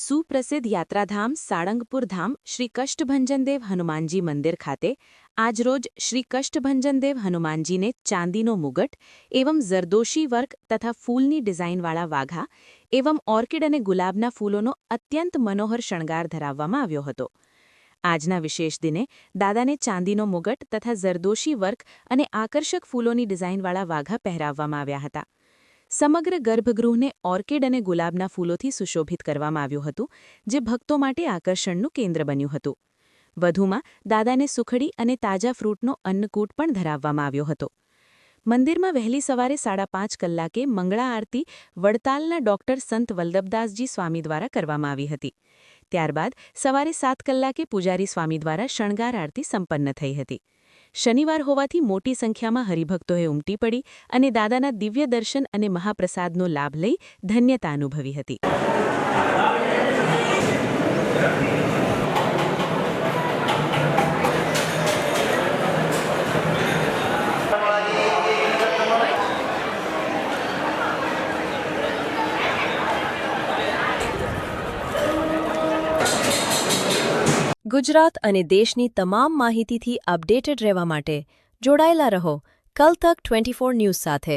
સુપ્રસિદ્ધ યાત્રાધામ સાળંગપુર ધામ શ્રી કષ્ટભંજનદેવ હનુમાનજી મંદિર ખાતે આજરોજ શ્રી કષ્ટભંજનદેવ હનુમાનજીને ચાંદીનો મુગટ એવં ઝરદોશી વર્ક તથા ફૂલની ડિઝાઇનવાળા વાઘા એવં ઓર્કિડ અને ગુલાબના ફૂલોનો અત્યંત મનોહર શણગાર ધરાવવામાં આવ્યો હતો. આજના વિશેષ દિને દાદાને ચાંદીનો મુગટ તથા ઝરદોશી વર્ક અને આકર્ષક ફૂલોની ડિઝાઇનવાળા વાઘા પહેરાવવામાં આવ્યા હતા. સમગ્ર ગર્ભગૃહને ઓર્કિડ અને ગુલાબના ફૂલોથી સુશોભિત કરવામાં આવ્યું હતું, જે ભક્તો માટે આકર્ષણનું કેન્દ્ર બન્યું હતું. વધુમાં દાદાને સુખડી અને તાજા ફ્રૂટનો અન્નકૂટ પણ ધરાવવામાં આવ્યો હતો. મંદિરમાં વહેલી સવારે 5:30 કલાકે મંગળા આરતી વડતાલના ડોક્ટર સંત વલ્લભદાસજી સ્વામી દ્વારા કરવામાં આવી હતી. ત્યારબાદ સવારે 7 કલાકે પૂજારી સ્વામી દ્વારા શણગાર આરતી સંપન્ન થઈ હતી. શનિવાર હોવાથી મોટી સંખ્યામાં હરિભક્તોએ ઉમટી પડી અને દાદાના દિવ્ય દર્શન અને મહાપ્રસાદનો લાભ લઈ ધન્યતા અનુભવી હતી. ગુજરાત અને દેશની તમામ માહિતીથી અપડેટેડ રહેવા માટે જોડાયેલા રહો કલ તક 24 ન્યૂઝ સાથે.